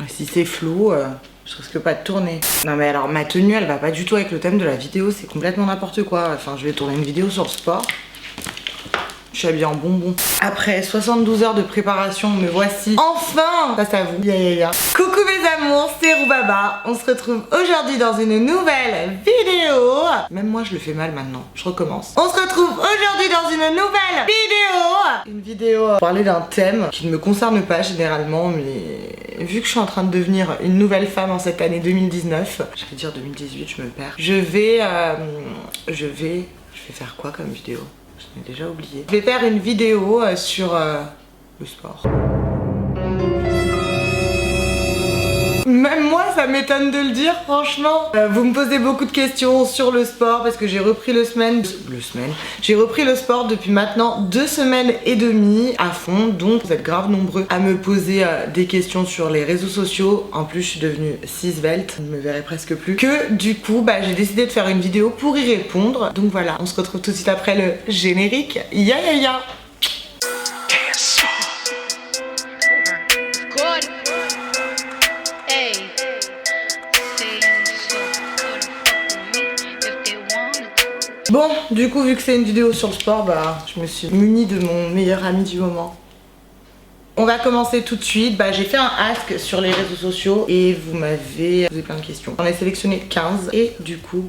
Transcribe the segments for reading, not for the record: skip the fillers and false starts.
Si c'est flou, je risque pas de tourner. Non mais alors ma tenue elle va pas du tout avec le thème de la vidéo, c'est complètement n'importe quoi. Enfin je vais tourner une vidéo sur le sport. Je suis habillée en bonbon. Après 72 heures de préparation, me voici enfin face à vous. Coucou mes amours, c'est Roubaba. On se retrouve aujourd'hui dans une nouvelle vidéo. Même moi je le fais mal maintenant, je recommence. On se retrouve aujourd'hui dans une nouvelle vidéo. Une vidéo pour parler d'un thème qui ne me concerne pas généralement, mais vu que je suis en train de devenir une nouvelle femme en cette année 2019, je vais dire 2018, je me perds. Je vais faire quoi comme vidéo? Je l'ai déjà oublié. Je vais faire une vidéo sur le sport. Même moi ça m'étonne de le dire franchement. Vous me posez beaucoup de questions sur le sport parce que j'ai repris J'ai repris le sport depuis maintenant 2 semaines et demie à fond. Donc vous êtes grave nombreux à me poser des questions sur les réseaux sociaux. En plus je suis devenue si svelte, vous ne me verrez presque plus. Que du coup j'ai décidé de faire une vidéo pour y répondre. Donc voilà, on se retrouve tout de suite après le générique. Ya. Bon, du coup, vu que c'est une vidéo sur le sport, je me suis munie de mon meilleur ami du moment. On va commencer tout de suite. J'ai fait un ask sur les réseaux sociaux et vous m'avez posé plein de questions. J'en ai sélectionné 15 et du coup,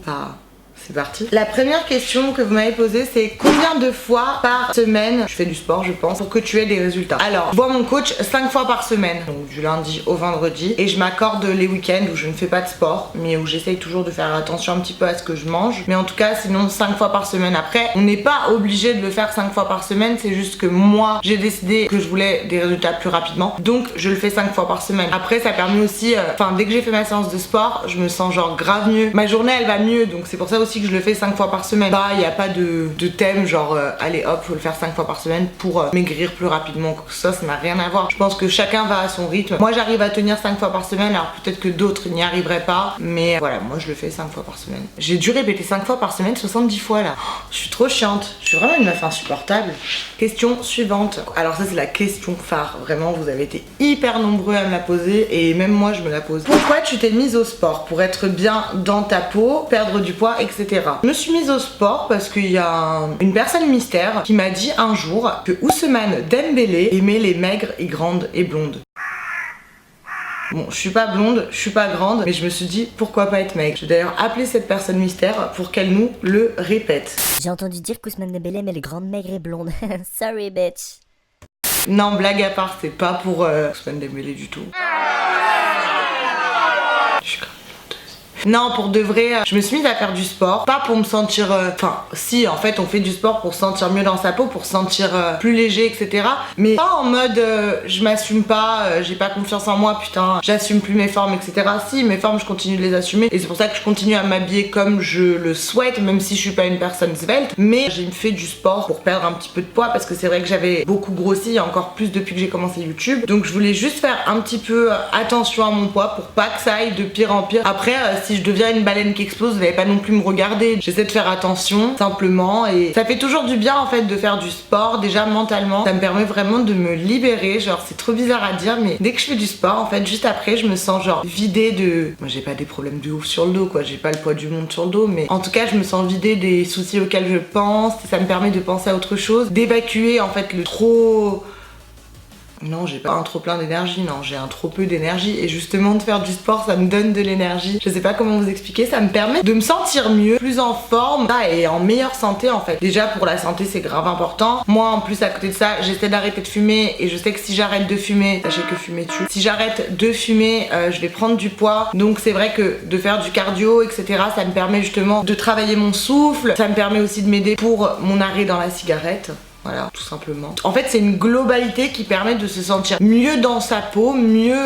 c'est parti. La première question que vous m'avez posée, c'est combien de fois par semaine je fais du sport, je pense, pour que tu aies des résultats. Alors, je vois mon coach 5 fois par semaine, donc du lundi au vendredi, et je m'accorde les week-ends où je ne fais pas de sport, mais où j'essaye toujours de faire attention un petit peu à ce que je mange. Mais en tout cas, sinon 5 fois par semaine. Après, on n'est pas obligé de le faire 5 fois par semaine, c'est juste que moi, j'ai décidé que je voulais des résultats plus rapidement, donc je le fais 5 fois par semaine. Après, ça permet aussi, dès que j'ai fait ma séance de sport, je me sens genre grave mieux. Ma journée, elle va mieux, donc c'est pour ça aussi que je le fais 5 fois par semaine. Il n'y a pas de thème genre allez hop, faut le faire 5 fois par semaine pour maigrir plus rapidement, que ça n'a rien à voir. Je pense que chacun va à son rythme. Moi j'arrive à tenir 5 fois par semaine, alors peut-être que d'autres n'y arriveraient pas, mais voilà, moi je le fais 5 fois par semaine. J'ai dû répéter 5 fois par semaine 70 fois là. Je suis trop chiante, je suis vraiment une meuf insupportable. Question suivante. Alors ça c'est la question phare, vraiment vous avez été hyper nombreux à me la poser et même moi je me la pose. Pourquoi tu t'es mise au sport? Pour être bien dans ta peau, perdre du poids, etc. Je me suis mise au sport parce qu'il y a une personne mystère qui m'a dit un jour que Ousmane Dembélé aimait les maigres et grandes et blondes. Bon, je suis pas blonde, je suis pas grande, mais je me suis dit pourquoi pas être maigre. J'ai d'ailleurs appelé cette personne mystère pour qu'elle nous le répète. J'ai entendu dire qu'Ousmane Dembélé aimait les grandes, maigres et blondes. Sorry bitch. Non, blague à part, c'est pas pour Ousmane Dembélé du tout. Je suis grave. Non, pour de vrai, je me suis mise à faire du sport, pas pour me sentir... si, en fait, on fait du sport pour se sentir mieux dans sa peau, pour se sentir plus léger, etc. Mais pas en mode, je m'assume pas, j'ai pas confiance en moi, putain, j'assume plus mes formes, etc. Si, mes formes, je continue de les assumer. Et c'est pour ça que je continue à m'habiller comme je le souhaite, même si je suis pas une personne svelte. Mais j'ai fait du sport pour perdre un petit peu de poids, parce que c'est vrai que j'avais beaucoup grossi, et encore plus depuis que j'ai commencé YouTube. Donc je voulais juste faire un petit peu attention à mon poids, pour pas que ça aille de pire en pire. Après, si je deviens une baleine qui explose, vous n'allez pas non plus me regarder. J'essaie de faire attention simplement et ça fait toujours du bien en fait de faire du sport. Déjà mentalement, ça me permet vraiment de me libérer. Genre c'est trop bizarre à dire, mais dès que je fais du sport, en fait juste après je me sens genre vidée de... Moi j'ai pas des problèmes de ouf sur le dos quoi, j'ai pas le poids du monde sur le dos, mais en tout cas je me sens vidée des soucis auxquels je pense. Ça me permet de penser à autre chose, d'évacuer en fait le trop... Non, j'ai pas un trop plein d'énergie, non, j'ai un trop peu d'énergie et justement de faire du sport ça me donne de l'énergie. Je sais pas comment vous expliquer, ça me permet de me sentir mieux, plus en forme et en meilleure santé en fait. Déjà pour la santé c'est grave important. Moi en plus à côté de ça j'essaie d'arrêter de fumer et je sais que si j'arrête de fumer, sachez que fumer tue. Si j'arrête de fumer, je vais prendre du poids. Donc c'est vrai que de faire du cardio etc ça me permet justement de travailler mon souffle. Ça me permet aussi de m'aider pour mon arrêt dans la cigarette. Voilà, tout simplement. En fait, c'est une globalité qui permet de se sentir mieux dans sa peau, mieux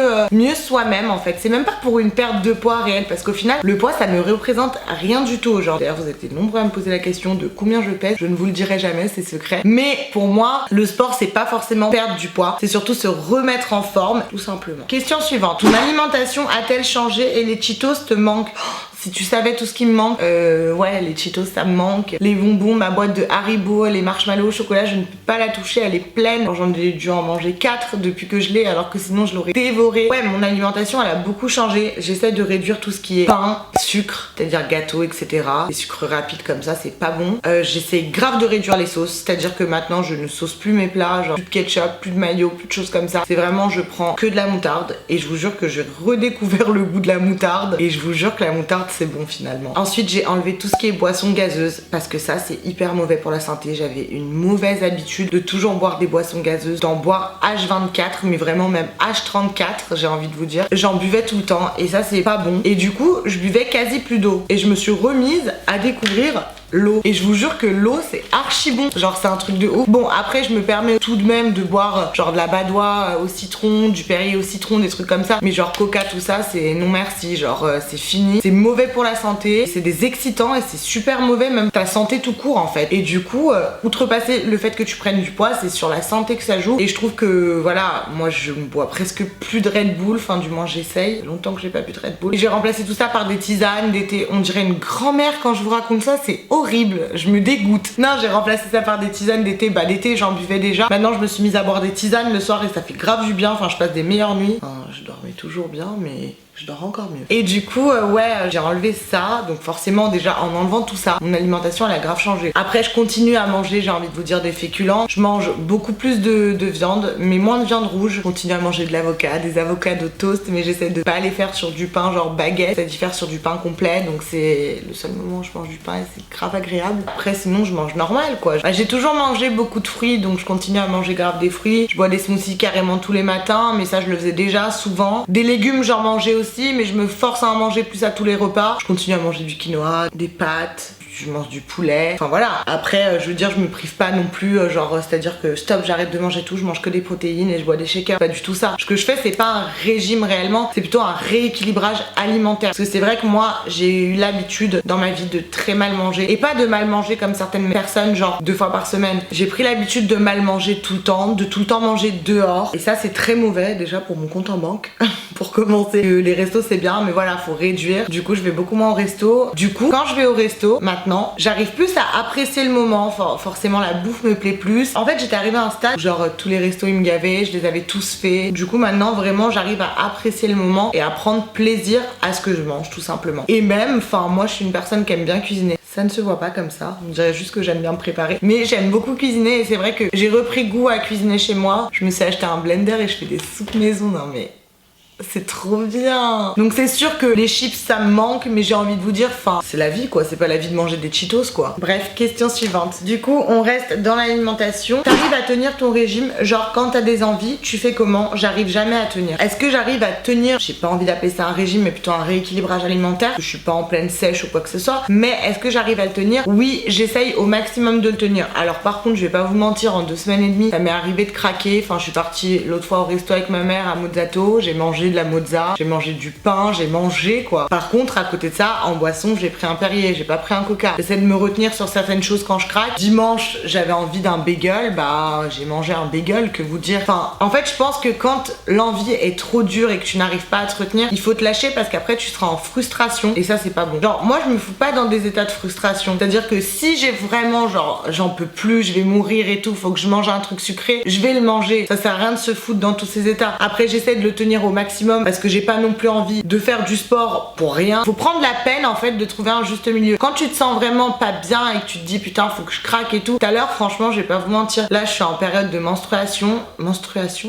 soi-même en fait. C'est même pas pour une perte de poids réelle parce qu'au final, le poids ça ne représente rien du tout aujourd'hui. D'ailleurs, vous êtes nombreux à me poser la question de combien je pèse. Je ne vous le dirai jamais, c'est secret. Mais pour moi, le sport c'est pas forcément perdre du poids, c'est surtout se remettre en forme, tout simplement. Question suivante. Ton alimentation a-t-elle changé et les Cheetos te manquent? Si tu savais tout ce qui me manque, ouais, les Cheetos ça me manque, les bonbons, ma boîte de Haribo, les marshmallows au chocolat, je ne peux pas la toucher, elle est pleine. J'en ai dû en manger 4 depuis que je l'ai, alors que sinon je l'aurais dévoré. Ouais, mon alimentation elle a beaucoup changé. J'essaie de réduire tout ce qui est pain, sucre, c'est-à-dire gâteau, etc. Les sucres rapides comme ça, c'est pas bon. J'essaie grave de réduire les sauces, c'est-à-dire que maintenant je ne sauce plus mes plats, genre plus de ketchup, plus de mayo, plus de choses comme ça. C'est vraiment, je prends que de la moutarde et je vous jure que j'ai redécouvert le goût de la moutarde et je vous jure que la moutarde c'est bon finalement. Ensuite, j'ai enlevé tout ce qui est boissons gazeuses parce que ça c'est hyper mauvais pour la santé. J'avais une mauvaise habitude de toujours boire des boissons gazeuses, d'en boire H24, mais vraiment même H34, j'ai envie de vous dire. J'en buvais tout le temps et ça c'est pas bon. Et du coup, je buvais quasi plus d'eau et je me suis remise à découvrir l'eau. Et je vous jure que l'eau c'est archi bon. Genre c'est un truc de ouf. Bon après je me permets tout de même de boire genre de la badoie au citron, du Perrier au citron, des trucs comme ça. Mais genre Coca tout ça c'est non merci. Genre c'est fini. C'est mauvais pour la santé. C'est des excitants et c'est super mauvais même ta santé tout court en fait. Et du coup outrepasser le fait que tu prennes du poids, c'est sur la santé que ça joue. Et je trouve que voilà, moi je bois presque plus de Red Bull. Enfin du moins j'essaye. Longtemps que j'ai pas bu de Red Bull. Et j'ai remplacé tout ça par des tisanes, des thés. On dirait une grand-mère quand je vous raconte ça. C'est horrible, je me dégoûte. Non, j'ai remplacé ça par des tisanes, des thés. Bah des thés j'en buvais déjà. Maintenant je me suis mise à boire des tisanes le soir et ça fait grave du bien. Enfin je passe des meilleures nuits. Enfin, je dormais toujours bien mais je dors encore mieux. Et du coup ouais j'ai enlevé ça. Donc forcément déjà en enlevant tout ça, mon alimentation elle a grave changé. Après je continue à manger, j'ai envie de vous dire, des féculents. Je mange beaucoup plus de viande mais moins de viande rouge. Je continue à manger de l'avocat, des avocats de toast, mais j'essaie de pas les faire sur du pain genre baguette. J'essaie d'y faire sur du pain complet. Donc c'est le seul moment où je mange du pain et c'est grave agréable. Après sinon je mange normal quoi. Bah, j'ai toujours mangé beaucoup de fruits donc je continue à manger grave des fruits. Je bois des smoothies carrément tous les matins mais ça je le faisais déjà souvent. Des légumes j'en mangeais aussi mais je me force à en manger plus à tous les repas. Je continue à manger du quinoa, des pâtes, je mange du poulet, enfin voilà. Après je veux dire je me prive pas non plus genre c'est à dire que stop j'arrête de manger tout, je mange que des protéines et je bois des shakers, pas du tout ça. Ce que je fais c'est pas un régime réellement, c'est plutôt un rééquilibrage alimentaire parce que c'est vrai que moi j'ai eu l'habitude dans ma vie de très mal manger et pas de mal manger comme certaines personnes genre 2 fois par semaine. J'ai pris l'habitude de mal manger tout le temps, de tout le temps manger dehors et ça c'est très mauvais déjà pour mon compte en banque pour commencer. Les restos c'est bien mais voilà faut réduire. Du coup je vais beaucoup moins au resto. Du coup quand je vais au resto maintenant j'arrive plus à apprécier le moment. Forcément la bouffe me plaît plus. En fait j'étais arrivée à un stade où genre tous les restos ils me gavaient, je les avais tous faits. Du coup maintenant vraiment j'arrive à apprécier le moment et à prendre plaisir à ce que je mange tout simplement. Et même enfin moi je suis une personne qui aime bien cuisiner. Ça ne se voit pas comme ça, on dirait juste que j'aime bien me préparer. Mais j'aime beaucoup cuisiner et c'est vrai que j'ai repris goût à cuisiner chez moi. Je me suis acheté un blender et je fais des soupes maison. Non mais c'est trop bien. Donc c'est sûr que les chips ça me manque mais j'ai envie de vous dire enfin c'est la vie quoi, c'est pas la vie de manger des Cheetos quoi. Bref, question suivante. Du coup on reste dans l'alimentation. T'arrives à tenir ton régime genre quand t'as des envies tu fais comment? J'arrive jamais à tenir. Est-ce que j'arrive à tenir, j'ai pas envie d'appeler ça un régime mais plutôt un rééquilibrage alimentaire, je suis pas en pleine sèche ou quoi que ce soit, mais est-ce que j'arrive à le tenir? Oui, j'essaye au maximum de le tenir. Alors par contre je vais pas vous mentir, en 2 semaines et demie ça m'est arrivé de craquer. Enfin je suis partie l'autre fois au resto avec ma mère à Mozzato, j'ai mangé de la mozza, j'ai mangé du pain, j'ai mangé quoi. Par contre à côté de ça en boisson j'ai pris un Perrier, j'ai pas pris un Coca. J'essaie de me retenir sur certaines choses quand je craque. Dimanche j'avais envie d'un bagel, bah j'ai mangé un bagel, que vous dire. Enfin en fait je pense que quand l'envie est trop dure et que tu n'arrives pas à te retenir, il faut te lâcher parce qu'après tu seras en frustration et ça c'est pas bon. Genre moi je me fous pas dans des états de frustration, c'est à dire que si j'ai vraiment genre j'en peux plus, je vais mourir et tout, faut que je mange un truc sucré, je vais le manger. Ça sert à rien de se foutre dans tous ces états. Après j'essaie de le tenir au maximum parce que j'ai pas non plus envie de faire du sport pour rien. Faut prendre la peine en fait de trouver un juste milieu. Quand tu te sens vraiment pas bien et que tu te dis putain faut que je craque et tout, tout à l'heure franchement je vais pas vous mentir, là je suis en période de menstruation,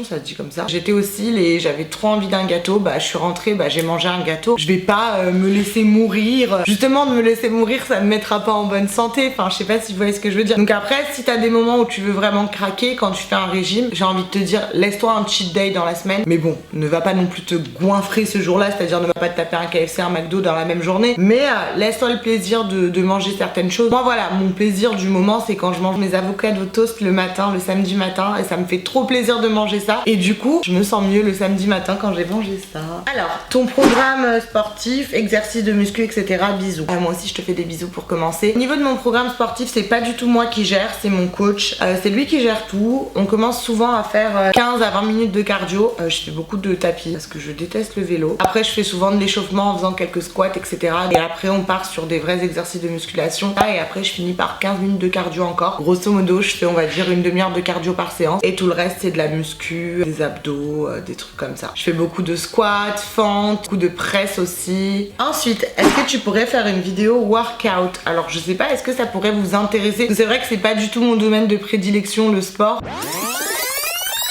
ça se dit comme ça. J'étais au cil et j'avais trop envie d'un gâteau, bah je suis rentrée, bah j'ai mangé un gâteau. Je vais pas me laisser mourir. Justement de me laisser mourir ça me mettra pas en bonne santé. Enfin je sais pas si vous voyez ce que je veux dire. Donc après si t'as des moments où tu veux vraiment craquer quand tu fais un régime, j'ai envie de te dire laisse-toi un cheat day dans la semaine. Mais bon, ne va pas non plus te goinfrer ce jour-là, c'est-à-dire ne va pas te taper un KFC, un McDo dans la même journée, mais laisse-toi le plaisir de manger certaines choses. Moi voilà, mon plaisir du moment c'est quand je mange mes avocats au toast le matin, le samedi matin, et ça me fait trop plaisir de manger ça, et du coup je me sens mieux le samedi matin quand j'ai mangé ça. Alors, ton programme sportif, exercice de muscu, etc. Bisous. Moi aussi je te fais des bisous pour commencer. Au niveau de mon programme sportif, c'est pas du tout moi qui gère, c'est mon coach, c'est lui qui gère tout. On commence souvent à faire 15 à 20 minutes de cardio. Je fais beaucoup de tapis parce parce que je déteste le vélo. Après je fais souvent de l'échauffement en faisant quelques squats etc. Et après on part sur des vrais exercices de musculation. Et après je finis par 15 minutes de cardio encore. Grosso modo je fais on va dire une demi-heure de cardio par séance. Et tout le reste c'est de la muscu, des abdos, des trucs comme ça. Je fais beaucoup de squats, fentes, beaucoup de presse aussi. Ensuite, est-ce que tu pourrais faire une vidéo workout? Alors je sais pas, est-ce que ça pourrait vous intéresser? C'est vrai que c'est pas du tout mon domaine de prédilection le sport.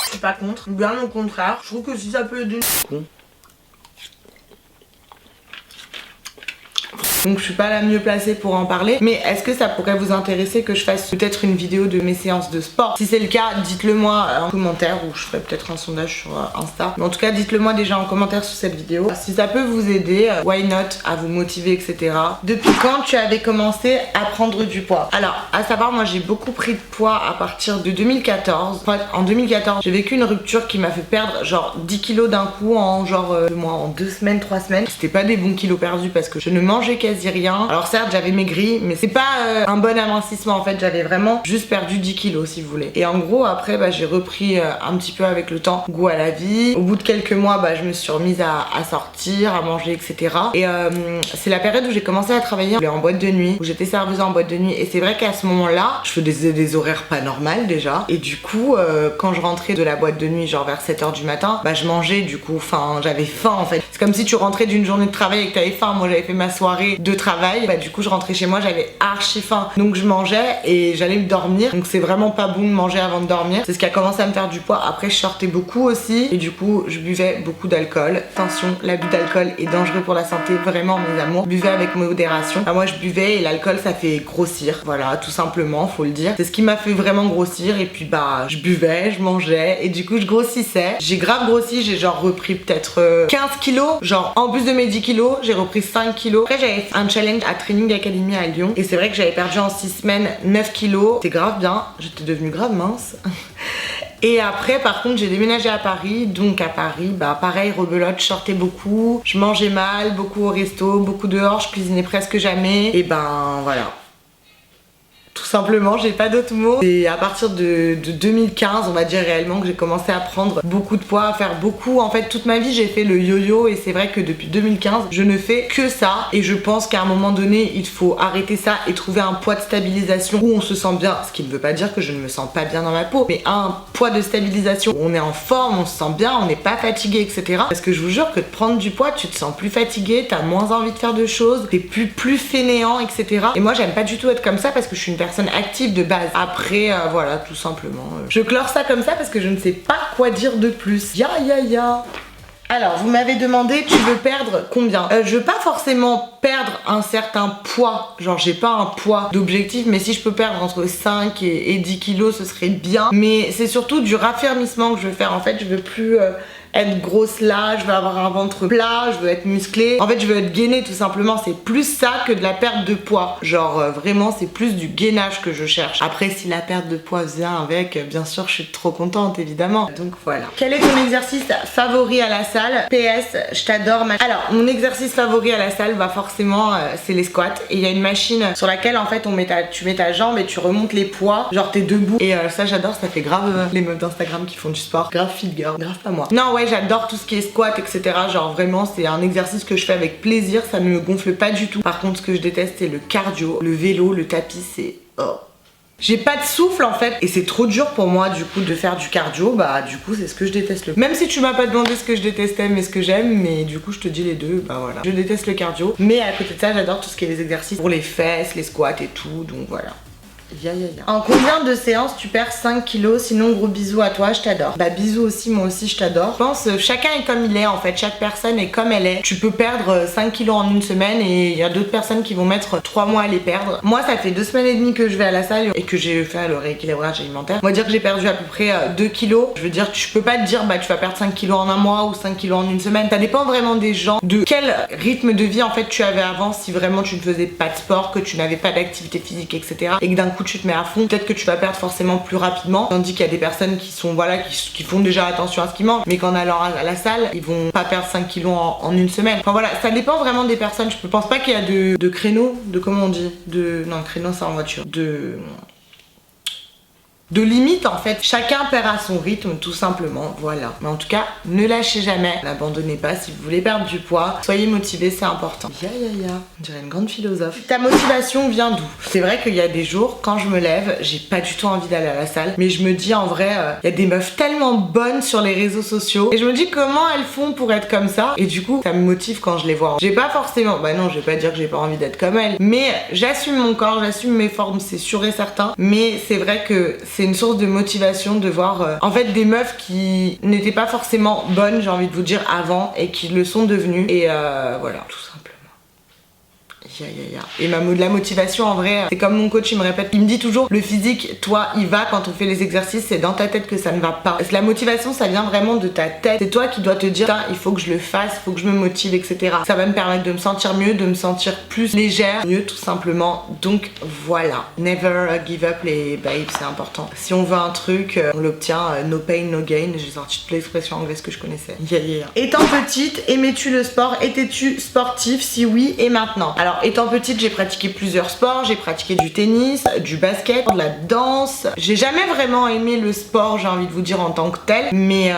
Je suis pas contre, bien au contraire. Je trouve que si ça peut aider. Donc je suis pas la mieux placée pour en parler. Mais est-ce que ça pourrait vous intéresser que je fasse peut-être une vidéo de mes séances de sport? Si c'est le cas, dites-le moi en commentaire ou je ferai peut-être un sondage sur Insta. Mais en tout cas, dites-le moi déjà en commentaire sur cette vidéo. Si ça peut vous aider, why not, à vous motiver, etc. Depuis quand tu avais commencé à prendre du poids? Alors, à savoir, moi j'ai beaucoup pris de poids à partir de 2014. En fait, en 2014, j'ai vécu une rupture qui m'a fait perdre genre 10 kilos d'un coup en genre en 2 semaines, 3 semaines. C'était pas des bons kilos perdus parce que je ne mangeais quasi rien. Alors certes j'avais maigri mais c'est pas un bon amincissement en fait, j'avais vraiment juste perdu 10 kilos si vous voulez. Et en gros après j'ai repris un petit peu avec le temps goût à la vie. Au bout de quelques mois je me suis remise à sortir, à manger etc. Et c'est la période où j'ai commencé à travailler en boîte de nuit, où j'étais serveuse en boîte de nuit. Et c'est vrai qu'à ce moment là je faisais des horaires pas normales déjà. Et du coup quand je rentrais de la boîte de nuit genre vers 7h du matin je mangeais du coup, enfin j'avais faim en fait. C'est comme si tu rentrais d'une journée de travail et que t'avais faim. Moi j'avais fait ma soirée de travail, du coup je rentrais chez moi, j'avais archi faim, donc je mangeais et j'allais me dormir. Donc c'est vraiment pas bon de manger avant de dormir, c'est ce qui a commencé à me faire du poids. Après je sortais beaucoup aussi et du coup je buvais beaucoup d'alcool. Attention, l'abus d'alcool est dangereux pour la santé, vraiment mes amours, buvez avec modération. Enfin, moi je buvais et l'alcool ça fait grossir, voilà tout simplement, faut le dire. C'est ce qui m'a fait vraiment grossir. Et puis je buvais, je mangeais et du coup je grossissais. J'ai grave grossi, j'ai genre repris peut-être 15 kilos, genre en plus de mes 10 kilos j'ai repris 5 kilos. Après j'avais fait un challenge à Training Academy à Lyon et c'est vrai que j'avais perdu en 6 semaines 9 kilos. C'était grave bien, j'étais devenue grave mince. Et après par contre j'ai déménagé à Paris, donc à Paris pareil rebelote, je sortais beaucoup, je mangeais mal, beaucoup au resto, beaucoup dehors, je cuisinais presque jamais et voilà. Tout simplement, j'ai pas d'autres mots. C'est à partir de 2015, on va dire réellement, que j'ai commencé à prendre beaucoup de poids, à faire beaucoup. En fait, toute ma vie, j'ai fait le yo-yo et c'est vrai que depuis 2015, je ne fais que ça. Et je pense qu'à un moment donné, il faut arrêter ça et trouver un poids de stabilisation où on se sent bien. Ce qui ne veut pas dire que je ne me sens pas bien dans ma peau, mais un poids de stabilisation où on est en forme, on se sent bien, on n'est pas fatigué, etc. Parce que je vous jure que de prendre du poids, tu te sens plus fatigué, t'as moins envie de faire de choses, t'es plus fainéant, etc. Et moi, j'aime pas du tout être comme ça parce que je suis une personne active de base. Après voilà, tout simplement je clore ça comme ça parce que je ne sais pas quoi dire de plus. Alors vous m'avez demandé tu veux perdre combien? Je veux pas forcément perdre un certain poids, genre j'ai pas un poids d'objectif, mais si je peux perdre entre 5 et 10 kilos ce serait bien. Mais c'est surtout du raffermissement que je veux faire. En fait je veux plus être grosse là, je veux avoir un ventre plat, je veux être musclée. En fait je veux être gainée tout simplement. C'est plus ça que de la perte de poids. Genre vraiment c'est plus du gainage que je cherche. Après si la perte de poids vient avec, bien sûr je suis trop contente évidemment. Donc voilà. Quel est ton exercice favori à la salle? PS, je t'adore. Alors mon exercice favori à la salle forcément c'est les squats. Et il y a une machine sur laquelle en fait tu mets ta jambe et tu remontes les poids. Genre t'es debout. Et ça j'adore, ça fait grave les meufs d'Instagram qui font du sport. Grave fit girl, grave pas moi. Non ouais, j'adore tout ce qui est squat etc. Genre vraiment c'est un exercice que je fais avec plaisir, ça ne me gonfle pas du tout. Par contre ce que je déteste c'est le cardio, le vélo, le tapis, c'est j'ai pas de souffle en fait et c'est trop dur pour moi du coup de faire du cardio. Du coup c'est ce que je déteste le plus. Même si tu m'as pas demandé ce que je détestais mais ce que j'aime, mais du coup je te dis les deux, voilà. Je déteste le cardio, mais à côté de ça j'adore tout ce qui est les exercices pour les fesses, les squats et tout, donc voilà. En combien de séances tu perds 5 kilos? Sinon gros bisous à toi, je t'adore. Bisous aussi, moi aussi je t'adore. Je pense chacun est comme il est en fait, chaque personne est comme elle est. Tu peux perdre 5 kilos en une semaine et il y a d'autres personnes qui vont mettre 3 mois à les perdre. Moi ça fait 2 semaines et demie que je vais à la salle et que j'ai fait le rééquilibrage alimentaire. On va dire que j'ai perdu à peu près 2 kilos. Je veux dire, tu peux pas te dire tu vas perdre 5 kilos en un mois ou 5 kilos en une semaine. Ça dépend vraiment des gens, de quel rythme de vie en fait tu avais avant. Si vraiment tu ne faisais pas de sport, que tu n'avais pas d'activité physique etc. et que d'un coup tu te mets à fond, peut-être que tu vas perdre forcément plus rapidement. Tandis qu'il y a des personnes qui sont qui font déjà attention à ce qu'ils mangent, mais qu'en allant à la salle, ils vont pas perdre 5 kilos en une semaine. Enfin voilà, ça dépend vraiment des personnes. Je pense pas qu'il y a de créneaux, de comment on dit, non créneau c'est en voiture, de limite en fait. Chacun perd à son rythme tout simplement, voilà. Mais en tout cas, ne lâchez jamais, n'abandonnez pas si vous voulez perdre du poids. Soyez motivés, c'est important. On dirait une grande philosophe. Ta motivation vient d'où? C'est vrai qu'il y a des jours, quand je me lève, j'ai pas du tout envie d'aller à la salle. Mais je me dis en vrai, il y a des meufs tellement bonnes sur les réseaux sociaux. Et je me dis comment elles font pour être comme ça. Et du coup, ça me motive quand je les vois. J'ai pas forcément, bah non, je vais pas dire que j'ai pas envie d'être comme elles. Mais j'assume mon corps, j'assume mes formes, c'est sûr et certain. Mais c'est vrai que c'est une source de motivation de voir en fait des meufs qui n'étaient pas forcément bonnes, j'ai envie de vous dire, avant et qui le sont devenues. Et voilà, tout simplement. Et la motivation en vrai, c'est comme mon coach il me répète, il me dit toujours le physique, toi il va quand on fait les exercices, c'est dans ta tête que ça ne va pas. La motivation ça vient vraiment de ta tête, c'est toi qui dois te dire il faut que je le fasse, il faut que je me motive, etc. Ça va me permettre de me sentir mieux, de me sentir plus légère, mieux tout simplement. Donc voilà, never give up les babes, c'est important. Si on veut un truc, on l'obtient, no pain no gain. J'ai sorti toute l'expression anglaise que je connaissais. Étant petite, aimais-tu le sport? Étais-tu sportif? Si oui, et maintenant? Alors étant petite, j'ai pratiqué plusieurs sports, j'ai pratiqué du tennis, du basket, de la danse. J'ai jamais vraiment aimé le sport, j'ai envie de vous dire en tant que tel, mais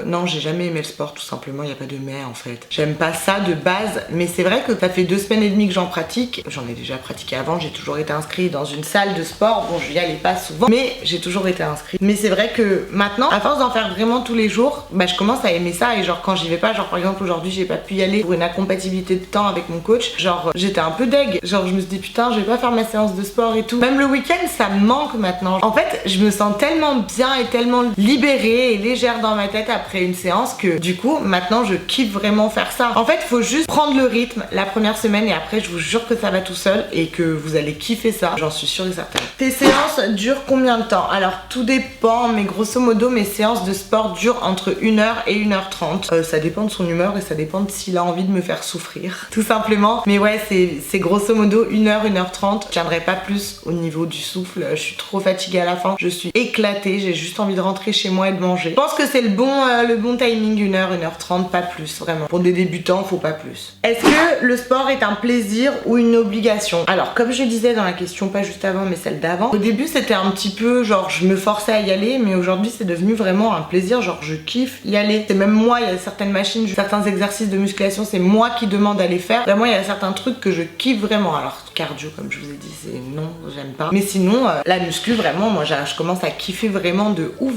non, j'ai jamais aimé le sport tout simplement, il n'y a pas de mais en fait. J'aime pas ça de base, mais c'est vrai que ça fait 2 semaines et demie que j'en pratique. J'en ai déjà pratiqué avant, j'ai toujours été inscrite dans une salle de sport, bon je y allais pas souvent, mais j'ai toujours été inscrite. Mais c'est vrai que maintenant, à force d'en faire vraiment tous les jours, bah je commence à aimer ça et genre quand j'y vais pas, genre par exemple aujourd'hui j'ai pas pu y aller pour une incompatibilité de temps avec mon coach, genre j'étais un peu deg, genre je me suis dit putain je vais pas faire ma séance de sport et tout. Même le week-end ça me manque maintenant. En fait je me sens tellement bien et tellement libérée et légère dans ma tête après une séance que du coup maintenant je kiffe vraiment faire ça. En fait faut juste prendre le rythme la première semaine et après je vous jure que ça va tout seul et que vous allez kiffer ça, j'en suis sûre et certaine. Tes séances durent combien de temps? Alors tout dépend, mais grosso modo mes séances de sport durent entre 1h et 1h30. Ça dépend de son humeur et ça dépend de s'il a envie de me faire souffrir tout simplement. Mais ouais c'est grosso modo 1h, 1h30. Je tiendrai pas plus au niveau du souffle, je suis trop fatiguée à la fin, je suis éclatée, j'ai juste envie de rentrer chez moi et de manger. Je pense que c'est le bon timing, 1h, 1h30, pas plus vraiment. Pour des débutants, faut pas plus. Est-ce que le sport est un plaisir ou une obligation? Alors comme je disais dans la question, pas juste avant mais celle d'avant, au début c'était un petit peu genre je me forçais à y aller, mais aujourd'hui c'est devenu vraiment un plaisir, genre je kiffe y aller. C'est même moi, il y a certaines machines, certains exercices de musculation, c'est moi qui demande à les faire. Là, moi il y a certains trucs que je kiffe vraiment. Alors cardio comme je vous ai dit c'est non, j'aime pas. Mais sinon la muscu vraiment moi je commence à kiffer vraiment de ouf.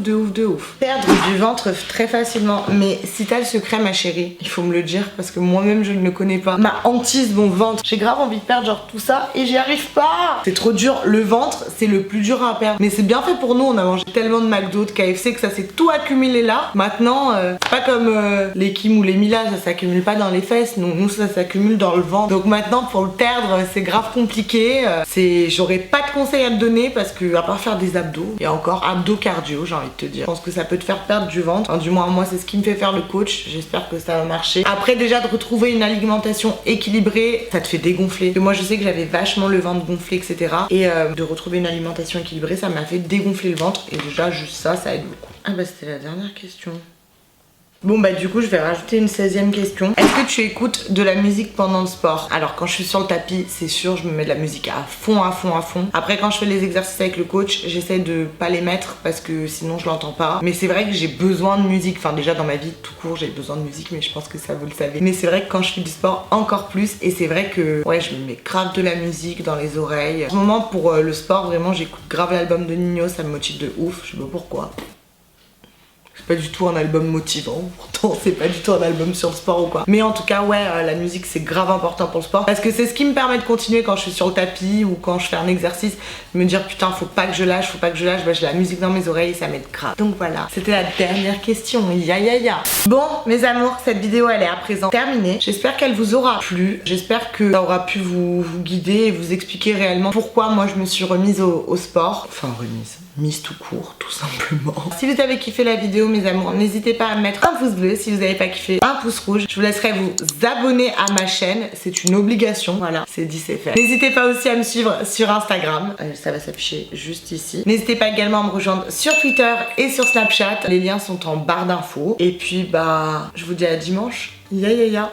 Perdre du ventre très facilement. Mais si t'as le secret ma chérie, il faut me le dire parce que moi-même je ne le connais pas. Ma hantise, mon ventre. J'ai grave envie de perdre genre tout ça et j'y arrive pas. C'est trop dur. Le ventre c'est le plus dur à perdre. Mais c'est bien fait pour nous, on a mangé tellement de McDo, de KFC que ça s'est tout accumulé là. Maintenant c'est pas comme les Kim ou les Mila, ça s'accumule pas dans les fesses. Nous ça s'accumule dans le ventre. Donc maintenant pour le perdre c'est grave compliqué. J'aurais pas de conseils à te donner parce que à part faire des abdos, et encore abdos cardio j'ai envie de te dire. Je pense que ça peut te faire perdre du ventre. Enfin, du moins moi c'est ce qui me fait faire le coach. J'espère que ça va marcher. Après déjà de retrouver une alimentation équilibrée, ça te fait dégonfler. Parce que moi je sais que j'avais vachement le ventre gonflé etc. Et de retrouver une alimentation équilibrée ça m'a fait dégonfler le ventre. Et déjà juste ça aide beaucoup. Ah bah c'était la dernière question. Bon bah du coup je vais rajouter une 16e question. Est-ce que tu écoutes de la musique pendant le sport? Alors quand je suis sur le tapis c'est sûr je me mets de la musique à fond. Après quand je fais les exercices avec le coach j'essaie de pas les mettre parce que sinon je l'entends pas. Mais c'est vrai que j'ai besoin de musique. Enfin déjà dans ma vie tout court j'ai besoin de musique, mais je pense que ça vous le savez. Mais c'est vrai que quand je fais du sport encore plus. Et c'est vrai que ouais je me mets grave de la musique dans les oreilles. En ce moment pour le sport vraiment j'écoute grave l'album de Nino, ça me motive de ouf. Je sais pas pourquoi. C'est pas du tout un album motivant, pourtant c'est pas du tout un album sur le sport ou quoi. Mais en tout cas ouais la musique c'est grave important pour le sport parce que c'est ce qui me permet de continuer quand je suis sur le tapis ou quand je fais un exercice, de me dire putain faut pas que je lâche, bah j'ai la musique dans mes oreilles et ça m'aide grave. Donc voilà, c'était la dernière question, Bon mes amours, cette vidéo elle est à présent terminée. J'espère qu'elle vous aura plu, j'espère que ça aura pu vous guider et vous expliquer réellement pourquoi moi je me suis remise au sport. Enfin mise tout court tout simplement. Si vous avez kiffé la vidéo mes amours, n'hésitez pas à mettre un pouce bleu. Si vous n'avez pas kiffé, un pouce rouge. Je vous laisserai vous abonner à ma chaîne, c'est une obligation, voilà, c'est dit c'est fait. N'hésitez pas aussi à me suivre sur Instagram, ça va s'afficher juste ici. N'hésitez pas également à me rejoindre sur Twitter et sur Snapchat, les liens sont en barre d'infos. Et puis bah je vous dis à dimanche, ya.